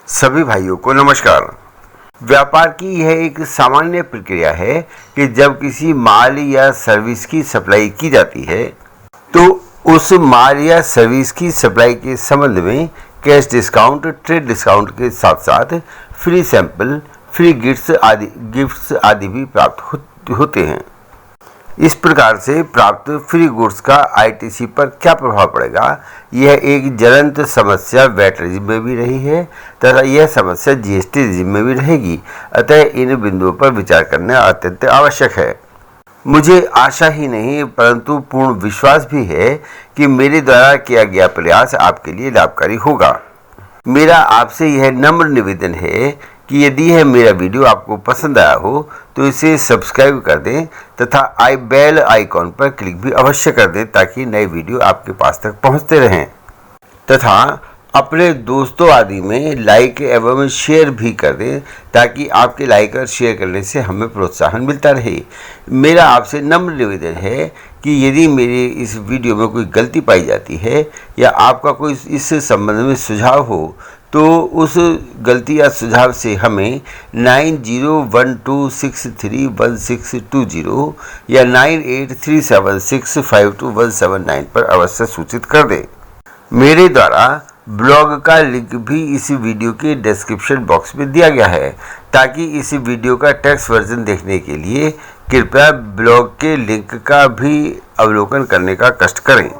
सभी भाइयों को नमस्कार। व्यापार की यह एक सामान्य प्रक्रिया है कि जब किसी माल या सर्विस की सप्लाई की जाती है तो उस माल या सर्विस की सप्लाई के संबंध में कैश डिस्काउंट, ट्रेड डिस्काउंट के साथ साथ फ्री सैंपल, फ्री गिफ्ट्स आदि भी प्राप्त होते हैं। इस प्रकार से प्राप्त फ्री गुड्स का आईटीसी पर क्या प्रभाव पड़ेगा, यह एक ज्वलंत समस्या वैट रेजिम में भी रही है तथा यह समस्या जीएसटी रेजिम में भी रहेगी। अतः इन बिंदुओं पर विचार करना अत्यंत आवश्यक है। मुझे आशा ही नहीं परंतु पूर्ण विश्वास भी है कि मेरे द्वारा किया गया प्रयास आपके लिए लाभकारी होगा। मेरा आपसे यह नम्र निवेदन है कि यदि यह मेरा वीडियो आपको पसंद आया हो तो इसे सब्सक्राइब कर दें तथा बेल आइकॉन पर क्लिक भी अवश्य कर दें ताकि नए वीडियो आपके पास तक पहुंचते रहें तथा अपने दोस्तों आदि में लाइक एवं शेयर भी कर दें ताकि आपके लाइक और शेयर करने से हमें प्रोत्साहन मिलता रहे। मेरा आपसे नम्र निवेदन है कि यदि मेरे इस वीडियो में कोई गलती पाई जाती है या आपका कोई इस संबंध में सुझाव हो तो उस गलती या सुझाव से हमें 9012631620 या 9837652179 पर अवश्य सूचित कर दें। मेरे द्वारा ब्लॉग का लिंक भी इस वीडियो के डिस्क्रिप्शन बॉक्स में दिया गया है ताकि इस वीडियो का टेक्स्ट वर्जन देखने के लिए कृपया ब्लॉग के लिंक का भी अवलोकन करने का कष्ट करें।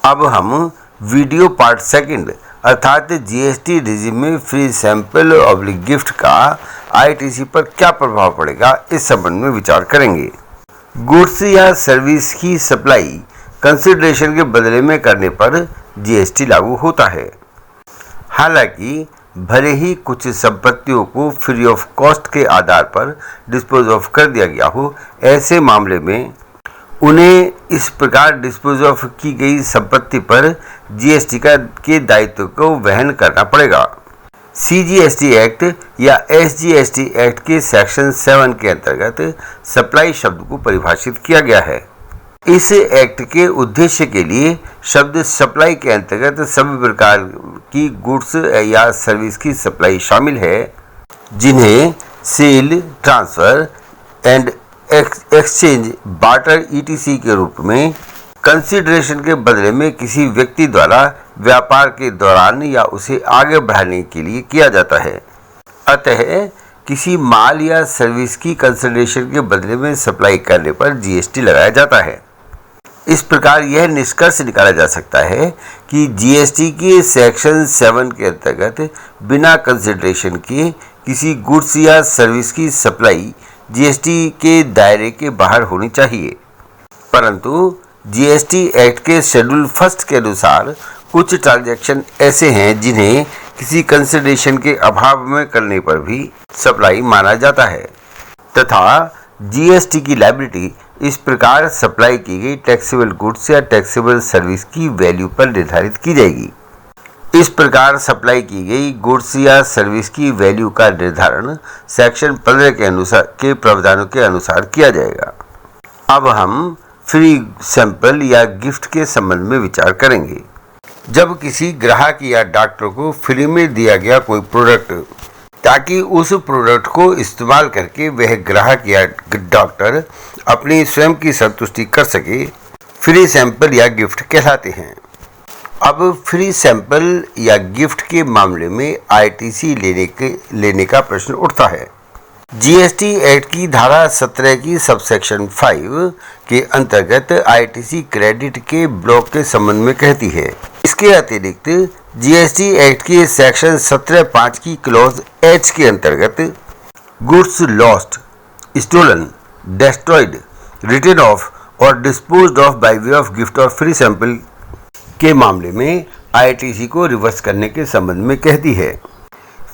अब हम वीडियो पार्ट सेकंड अर्थात जीएसटी रेजिम में फ्री सैंपल और गिफ्ट का आईटीसी पर क्या प्रभाव पड़ेगा इस संबंध में विचार करेंगे। गुड्स या सर्विस की सप्लाई कंसिडरेशन के बदले में करने पर जीएसटी लागू होता है। हालांकि भले ही कुछ संपत्तियों को फ्री ऑफ कॉस्ट के आधार पर डिस्पोज ऑफ कर दिया गया हो, ऐसे मामले में उन्हें इस प्रकार डिस्पोज ऑफ की गई संपत्ति पर जीएसटी के दायित्व को वहन करना पड़ेगा। सीजीएसटी एक्ट या एसजीएसटी एक्ट के सेक्शन 7 के अंतर्गत सप्लाई शब्द को परिभाषित किया गया है। इस एक्ट के उद्देश्य के लिए शब्द सप्लाई के अंतर्गत सभी प्रकार की गुड्स या सर्विस की सप्लाई शामिल है जिन्हें sale, transfer and exchange, barter ETC के रूप में कंसिडरेशन के बदले में किसी व्यक्ति द्वारा व्यापार के दौरान या उसे आगे बढ़ाने के लिए किया जाता है। अतः किसी माल या सर्विस की कंसिडरेशन के बदले में सप्लाई करने पर जीएसटी लगाया जाता है। इस प्रकार यह निष्कर्ष निकाला जा सकता है कि जीएसटी के सेक्शन 7 के अंतर्गत बिना कंसिडरेशन के किसी गुड्स या सर्विस की सप्लाई जीएसटी के दायरे के बाहर होनी चाहिए। परंतु जीएसटी एक्ट के शेड्यूल फर्स्ट के अनुसार कुछ ट्रांजैक्शन ऐसे हैं जिन्हें किसी कंसिडरेशन के अभाव में करने पर भी सप्लाई माना जाता है तथा जीएसटी की लायबिलिटी इस प्रकार सप्लाई की गई टैक्सेबल गुड्स या टैक्सेबल सर्विस की वैल्यू पर निर्धारित की जाएगी। इस प्रकार सप्लाई की गई गुड्स या सर्विस की वैल्यू का निर्धारण सेक्शन 15 के प्रावधानों के अनुसार किया जाएगा। अब हम फ्री सैंपल या गिफ्ट के संबंध में विचार करेंगे। जब किसी ग्राहक या डॉक्टर को फ्री में दिया गया कोई प्रोडक्ट ताकि उस प्रोडक्ट को इस्तेमाल करके वह ग्राहक या डॉक्टर अपनी स्वयं की संतुष्टि कर सके, फ्री सैंपल या गिफ्ट कहलाते हैं। अब फ्री सैंपल या गिफ्ट के मामले में आईटीसी लेने का प्रश्न उठता है। जीएसटी एक्ट की धारा 17 की सबसेक्शन 5 के अंतर्गत आईटीसी क्रेडिट के ब्लॉक के संबंध में कहती है। इसके अतिरिक्त जीएसटी एक्ट के सेक्शन 17(5) की क्लॉज एच के अंतर्गत goods lost, stolen, destroyed, written off और disposed of by way of gift और फ्री सैंपल के मामले में आईटीसी को रिवर्स करने के संबंध में कहती है।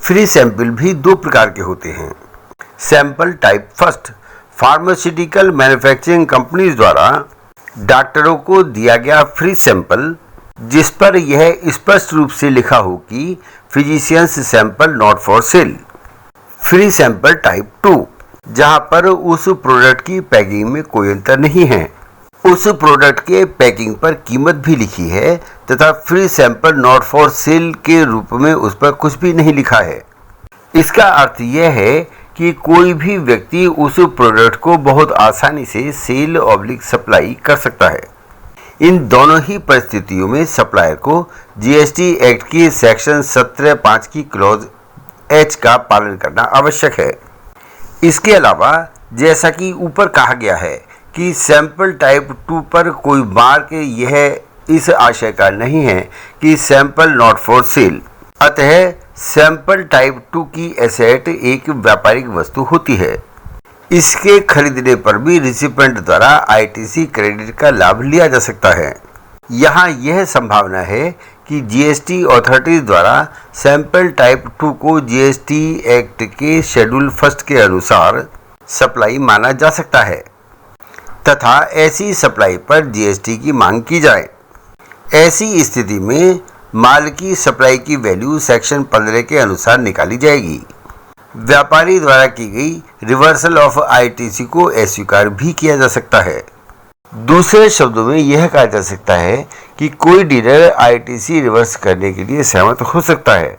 फ्री सैंपल भी दो प्रकार के होते हैं। Sample type first, pharmaceutical manufacturing companies द्वारा डॉक्टरों को दिया गया फ्री सैंपल जिस पर यह स्पष्ट रूप से लिखा हो कि physicians sample not for sale. Free sample type 2, जहां पर उस प्रोडक्ट की पैकिंग में कोई अंतर नहीं है, उस प्रोडक्ट के पैकिंग पर कीमत भी लिखी है तथा free sample not for sale के रूप में उस पर कुछ भी नहीं लिखा है। इसका अर्थ यह है कि कोई भी व्यक्ति उस प्रोडक्ट को बहुत आसानी से सेल ऑब्लिक सप्लाई कर सकता है। इन दोनों ही परिस्थितियों में सप्लायर को जीएसटी एक्ट की सेक्शन 17(5) की क्लॉज एच का पालन करना आवश्यक है। इसके अलावा जैसा कि ऊपर कहा गया है कि सैंपल टाइप 2 पर कोई मार्क यह इस आशय का नहीं है कि सैंपल नॉट फॉर सेल, अतः सैंपल टाइप 2 की एसेट एक व्यापारिक वस्तु होती है। इसके खरीदने पर भी रिसिपेंट द्वारा आईटीसी क्रेडिट का लाभ लिया जा सकता है। यहाँ यह संभावना है कि जीएसटी अथॉरिटीज द्वारा सैंपल टाइप 2 को जीएसटी एक्ट के शेड्यूल 1 के अनुसार सप्लाई माना जा सकता है तथा ऐसी सप्लाई पर जीएसटी की मांग की जाए। ऐसी स्थिति में माल की सप्लाई की वैल्यू सेक्शन 15 के अनुसार निकाली जाएगी। व्यापारी द्वारा की गई रिवर्सल ऑफ आईटीसी को अस्वीकार भी किया जा सकता है। दूसरे शब्दों में यह कहा जा सकता है कि कोई डीलर आईटीसी रिवर्स करने के लिए सहमत हो सकता है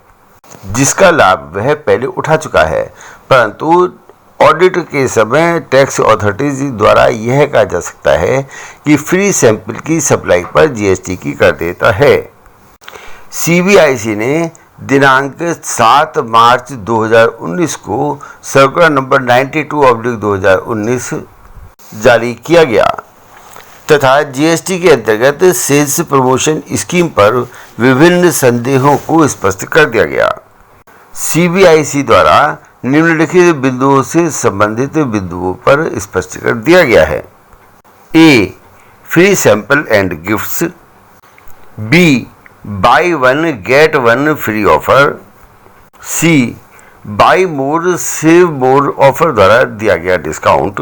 जिसका लाभ वह पहले उठा चुका है, परंतु ऑडिट के समय टैक्स अथॉरिटीज द्वारा यह कहा जा सकता है कि फ्री सैंपल की सप्लाई पर जीएसटी की कर देता है। सीबीआईसी ने दिनांक 7 मार्च 2019 को सर्कुलर नंबर 92/2019 जारी किया गया तथा जीएसटी के अंतर्गत सेल्स प्रमोशन स्कीम पर विभिन्न संदेहों को स्पष्ट कर दिया गया। सीबीआईसी द्वारा निम्नलिखित बिंदुओं से संबंधित बिंदुओं पर स्पष्टीकरण दिया गया है। A. Free sample and gifts. B. Buy one get one free offer. C. Buy more save more offer द्वारा दिया गया डिस्काउंट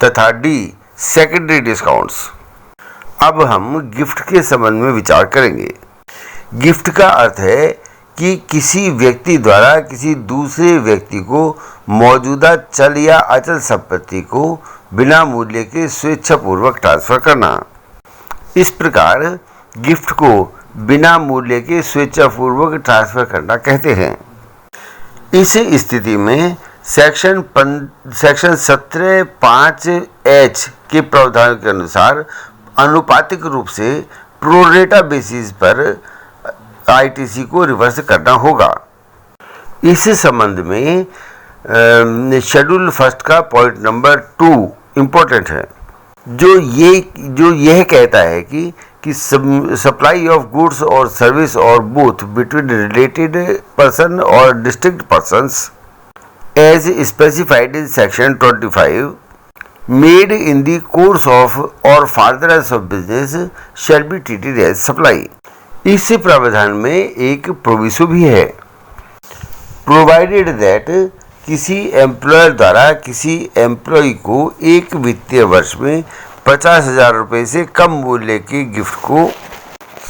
तथा डी. Secondary discounts. अब हम गिफ्ट के संबंध में विचार करेंगे। गिफ्ट का अर्थ है कि किसी व्यक्ति द्वारा किसी दूसरे व्यक्ति को मौजूदा चल या अचल संपत्ति को बिना मूल्य के स्वेच्छापूर्वक ट्रांसफर करना। इस प्रकार गिफ्ट को बिना मूल्य के स्वेच्छापूर्वक ट्रांसफर करना कहते हैं। इस स्थिति में सेक्शन 17(5)H के प्रावधान के अनुसार अनुपातिक रूप से प्रोरेटा बेसिस पर आईटीसी को रिवर्स करना होगा। इस संबंध में शेड्यूल 1 का पॉइंट नंबर 2 इम्पोर्टेंट है जो यह कहता है कि सप्लाई ऑफ गुड्स और सर्विस और बोथ बिटवीन रिलेटेड पर्सन और distinct persons as specified in section 25 made in the course of और furtherance of business shall be treated as supply. इस प्रावधान में एक प्रोविजन भी है, प्रोवाइडेड दैट किसी एम्प्लॉयर द्वारा किसी एम्प्लॉय को एक वित्तीय वर्ष में 50,000 रुपये से कम मूल्य के गिफ्ट को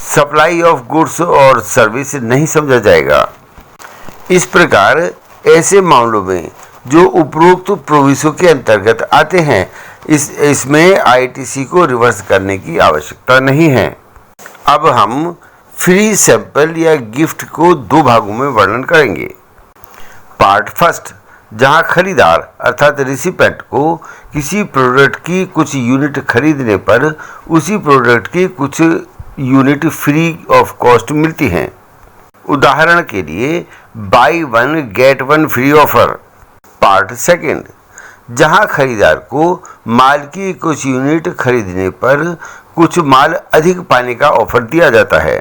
सप्लाई ऑफ गुड्स और सर्विस नहीं समझा जाएगा। इस प्रकार ऐसे मामलों में जो उपरोक्त प्रोविजन के अंतर्गत आते हैं इसमें आईटीसी को रिवर्स करने की आवश्यकता नहीं है। अब हम फ्री सैंपल या गिफ्ट को दो भागों में वर्णन करेंगे। पार्ट फर्स्ट, जहां खरीदार अर्थात रिसिपेंट को किसी प्रोडक्ट की कुछ यूनिट खरीदने पर उसी प्रोडक्ट की कुछ यूनिट फ्री ऑफ कॉस्ट मिलती हैं। उदाहरण के लिए by one get one free offer. Part second, जहां खरीदार को माल की कुछ यूनिट खरीदने पर कुछ माल अधिक पाने का ऑफर दिया जाता है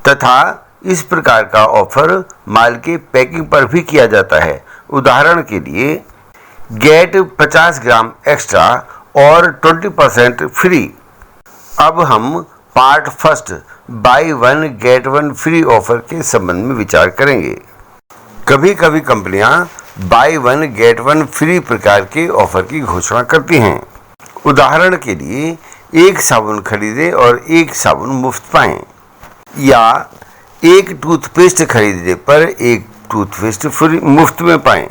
तथा इस प्रकार का ऑफर माल के पैकिंग पर भी किया जाता है। उदाहरण के लिए गेट 50 ग्राम एक्स्ट्रा और 20% फ्री। अब हम part first by one get one free offer के संबंध में विचार करेंगे। कभी कभी कंपनियां by one get one free प्रकार के ऑफर की घोषणा करती हैं। उदाहरण के लिए एक साबुन खरीदें और एक साबुन मुफ्त पाएं, या एक टूथपेस्ट खरीदने पर एक टूथपेस्ट फ्री मुफ्त में पाएं।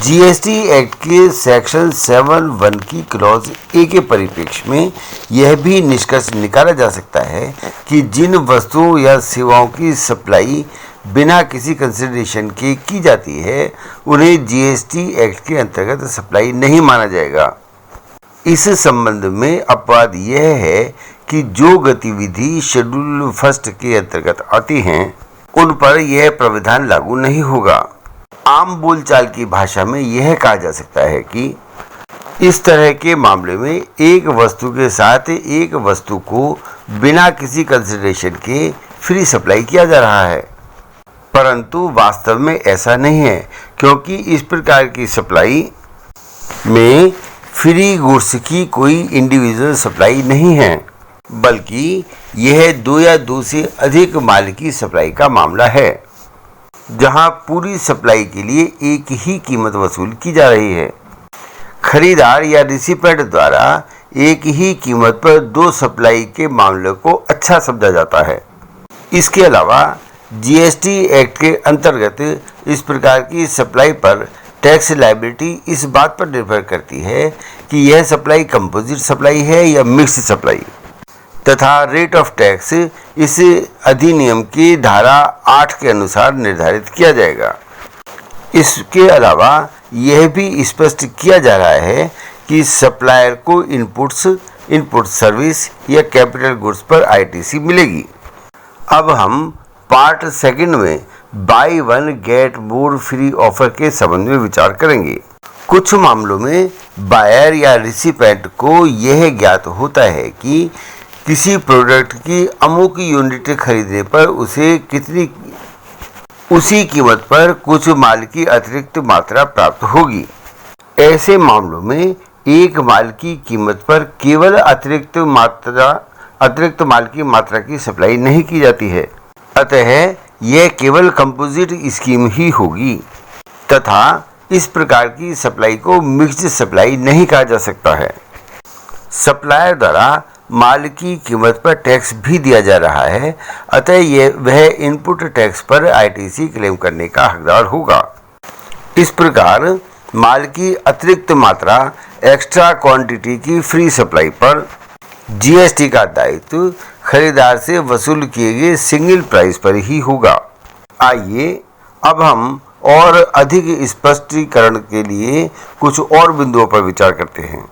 जीएसटी एक्ट के सेक्शन 7(1) की क्लॉज ए के परिप्रेक्ष्य में यह भी निष्कर्ष निकाला जा सकता है कि जिन वस्तुओं या सेवाओं की सप्लाई बिना किसी कंसिडरेशन के की जाती है उन्हें जीएसटी एक्ट के अंतर्गत सप्लाई नहीं माना जाएगा। इस संबंध में अपवाद यह है कि जो गतिविधि शेड्यूल फर्स्ट के अंतर्गत आती हैं उन पर यह प्रावधान लागू नहीं होगा। आम बोलचाल की भाषा में यह कहा जा सकता है कि इस तरह के मामले में एक वस्तु के साथ एक वस्तु को बिना किसी कंसिडरेशन के फ्री सप्लाई किया जा रहा है, परंतु वास्तव में ऐसा नहीं है, क्योंकि इस प्रकार की सप्लाई में फ्री गुड्स की कोई इंडिविजुअल सप्लाई नहीं है, बल्कि यह दो या दो से अधिक माल की सप्लाई का मामला है, जहां पूरी सप्लाई के लिए एक ही कीमत वसूल की जा रही है। खरीदार या रिसिपेंट द्वारा एक ही कीमत पर दो सप्लाई के मामले को अच्छा समझा जाता है। इसके अलावा जीएसटी एक्ट के अंतर्गत इस प्रकार की सप्लाई पर टैक्स लायबिलिटी इस बात पर निर्भर करती है कि यह सप्लाई कंपोजिट सप्लाई है या मिक्स्ड सप्लाई, तथा रेट ऑफ टैक्स इस अधिनियम की धारा 8 के अनुसार निर्धारित किया जाएगा। इसके अलावा यह भी स्पष्ट किया जा रहा है कि सप्लायर को इनपुट सर्विस या कैपिटल गुड्स पर आईटीसी मिलेगी। अब हम पार्ट सेकंड में by one get more free offer के संबंध में विचार करेंगे। कुछ मामलों में बायर या रिसिपेंट को यह ज्ञात होता है कि किसी प्रोडक्ट की अमुक यूनिट खरीदने पर उसी कीमत पर कुछ माल की अतिरिक्त मात्रा प्राप्त होगी। ऐसे मामलों में एक माल की कीमत पर केवल अतिरिक्त माल की मात्रा की सप्लाई नहीं की जाती है, अतः यह केवल कंपोजिट स्कीम ही होगी, तथा इस प्रकार की सप्लाई को मिक्स्ड सप्लाई नहीं कहा जा सकता है। सप्लायर द्वारा माल की कीमत पर टैक्स भी दिया जा रहा है, अतः वह इनपुट टैक्स पर आईटीसी क्लेम करने का हकदार होगा। इस प्रकार माल की अतिरिक्त मात्रा एक्स्ट्रा क्वांटिटी की फ्री सप्लाई पर जीएसटी का दायित्व खरीदार से वसूल किए गए सिंगल प्राइस पर ही होगा। आइए अब हम और अधिक स्पष्टीकरण के लिए कुछ और बिंदुओं पर विचार करते हैं।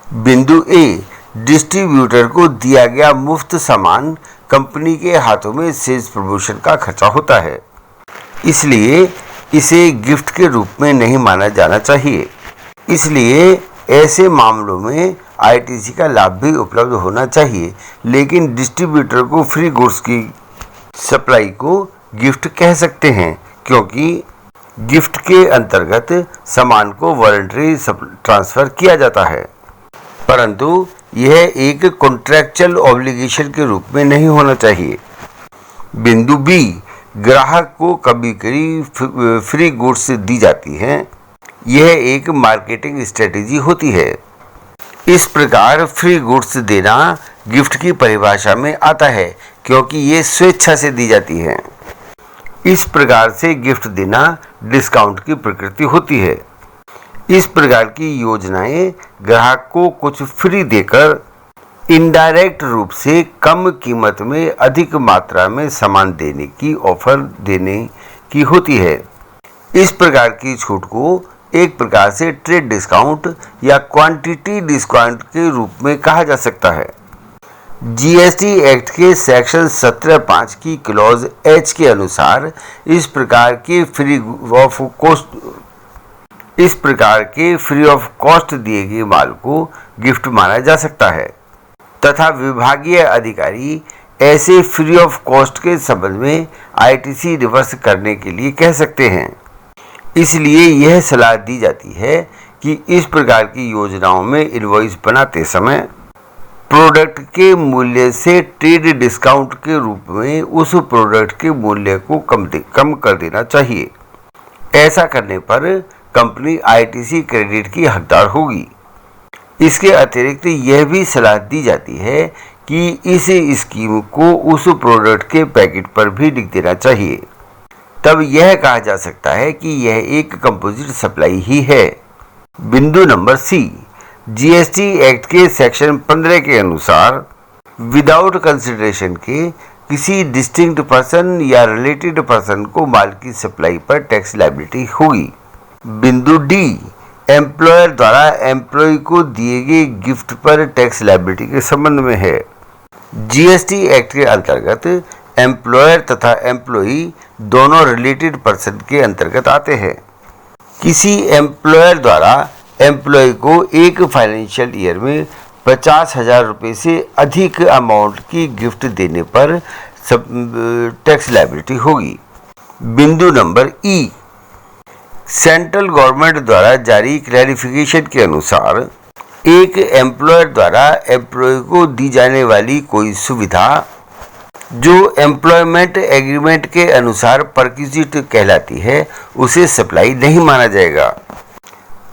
बिंदु ए, डिस्ट्रीब्यूटर को दिया गया मुफ्त सामान कंपनी के हाथों में सेल्स प्रमोशन का खर्चा होता है, इसलिए इसे गिफ्ट के रूप में नहीं माना जाना चाहिए। इसलिए ऐसे मामलों में आईटीसी का लाभ भी उपलब्ध होना चाहिए, लेकिन डिस्ट्रीब्यूटर को फ्री गुड्स की सप्लाई को गिफ्ट कह सकते हैं, क्योंकि गिफ्ट के अंतर्गत सामान को वॉलंटरी ट्रांसफर किया जाता है, परंतु यह एक कॉन्ट्रैक्चुअल ऑब्लिगेशन के रूप में नहीं होना चाहिए। बिंदु बी, ग्राहक को कभी कभी फ्री गुड्स दी जाती हैं, यह एक मार्केटिंग स्ट्रेटेजी होती है। इस प्रकार फ्री गुड्स देना गिफ्ट की परिभाषा में आता है, क्योंकि ये स्वेच्छा से दी जाती है। इस प्रकार से गिफ्ट देना डिस्काउंट की प्रकृति होती है। इस प्रकार की योजनाएं ग्राहक को कुछ फ्री देकर इनडायरेक्ट रूप से कम कीमत में अधिक मात्रा में सामान देने की ऑफर देने की होती है। इस प्रकार की छूट को एक प्रकार से ट्रेड डिस्काउंट या क्वांटिटी डिस्काउंट के रूप में कहा जा सकता है। जीएसटी एक्ट के सेक्शन 17(5) की क्लॉज एच के अनुसार इस प्रकार के फ्री ऑफ कॉस्ट दिए गए माल को गिफ्ट माना जा सकता है, तथा विभागीय अधिकारी ऐसे फ्री ऑफ कॉस्ट के संबंध में आईटीसी रिवर्स करने के लिए कह सकते हैं। इसलिए यह सलाह दी जाती है कि इस प्रकार की योजनाओं में इनवॉइस बनाते समय प्रोडक्ट के मूल्य से ट्रेड डिस्काउंट के रूप में उस प्रोडक्ट के मूल्य को कम कर देना चाहिए। ऐसा करने पर कंपनी आईटीसी क्रेडिट की हकदार होगी। इसके अतिरिक्त यह भी सलाह दी जाती है कि इस स्कीम को उस प्रोडक्ट के पैकेट पर भी लिख देना चाहिए। तब यह कहा जा सकता है कि यह एक कंपोजिट सप्लाई ही है। बिंदु नंबर सी, जीएसटी एक्ट के सेक्शन 15 के अनुसार विदाउट कंसिडरेशन के किसी डिस्टिंक्ट पर्सन या रिलेटेड पर्सन को माल की सप्लाई पर टैक्स लायबिलिटी होगी। बिंदु डी, एम्प्लॉयर द्वारा एम्प्लॉय को दिए गए गिफ्ट पर टैक्स लायबिलिटी के संबंध में है। जीएसटी एक्ट के अंतर्गत एम्प्लॉयर तथा एम्प्लॉई दोनों रिलेटेड पर्सन के अंतर्गत आते हैं। किसी एम्प्लॉयर द्वारा एम्प्लॉय को एक फाइनेंशियल ईयर में 50,000 रुपये से अधिक अमाउंट की गिफ्ट देने पर टैक्स लायबिलिटी होगी। बिंदु नंबर ई, सेंट्रल गवर्नमेंट द्वारा जारी क्लैरिफिकेशन के अनुसार एक एम्प्लॉयर द्वारा एम्प्लॉय को दी जाने वाली कोई सुविधा जो एम्प्लॉयमेंट एग्रीमेंट के अनुसार परक्विजिट कहलाती है उसे सप्लाई नहीं माना जाएगा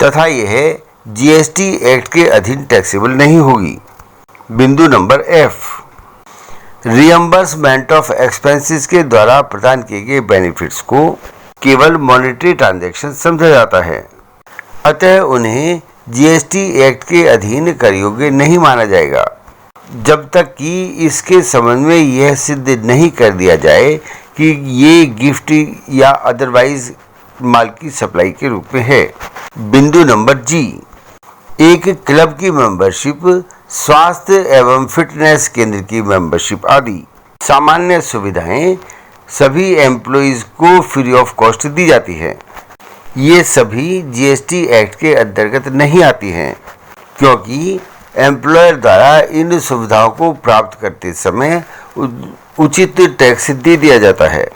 तथा यह जीएसटी एक्ट के अधीन टैक्सेबल नहीं होगी। बिंदु number F, reimbursement of expenses के द्वारा प्रदान किए गए बेनिफिट्स को केवल मॉनेटरी ट्रांजैक्शन समझा जाता है, अतः उन्हें जीएसटी एक्ट के अधीन कर योग्य नहीं माना जाएगा जब तक कि इसके संबंध में यह सिद्ध नहीं कर दिया जाए कि ये गिफ्ट या अदरवाइज माल की सप्लाई के रूप में है। बिंदु नंबर जी, एक क्लब की मेंबरशिप, स्वास्थ्य एवं फिटनेस केंद्र की मेंबरशिप आदि सामान्य सुविधाएं सभी एम्प्लॉइज को फ्री ऑफ कॉस्ट दी जाती है। ये सभी जीएसटी एक्ट के अंतर्गत नहीं आती हैं क्योंकि एम्प्लॉयर द्वारा इन सुविधाओं को प्राप्त करते समय उचित टैक्स दे दिया जाता है।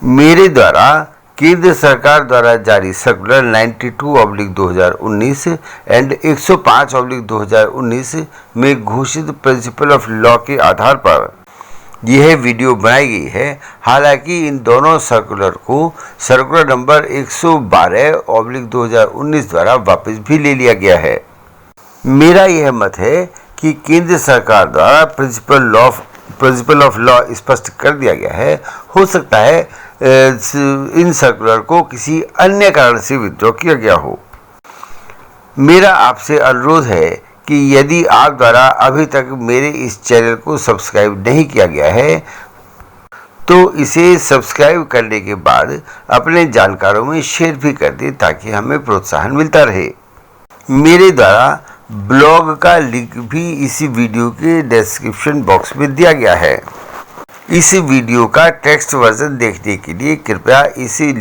मेरे द्वारा केंद्र सरकार द्वारा जारी सर्कुलर 92/2019 एंड 105/2019 में घोषित प्रिंसिपल ऑफ लॉ के आधार पर यह वीडियो बनाई गई है। हालांकि इन दोनों सर्कुलर को सर्कुलर नंबर 112/2019 द्वारा वापस भी ले लिया गया है। मेरा यह मत है कि केंद्र सरकार द्वारा प्रिंसिपल ऑफ लॉ स्पष्ट कर दिया गया है। हो सकता है इन सर्कुलर को किसी अन्य कारण से विड्रॉ किया गया हो। मेरा आपसे अनुरोध है कि यदि आप द्वारा अभी तक मेरे इस चैनल को सब्सक्राइब नहीं किया गया है तो इसे सब्सक्राइब करने के बाद अपने जानकारों में शेयर भी कर दें ताकि हमें प्रोत्साहन मिलता रहे। मेरे द्वारा ब्लॉग का लिंक भी इसी वीडियो के डिस्क्रिप्शन बॉक्स में दिया गया है। इस वीडियो का टेक्स्ट वर्जन देखने के लिए कृपया इसे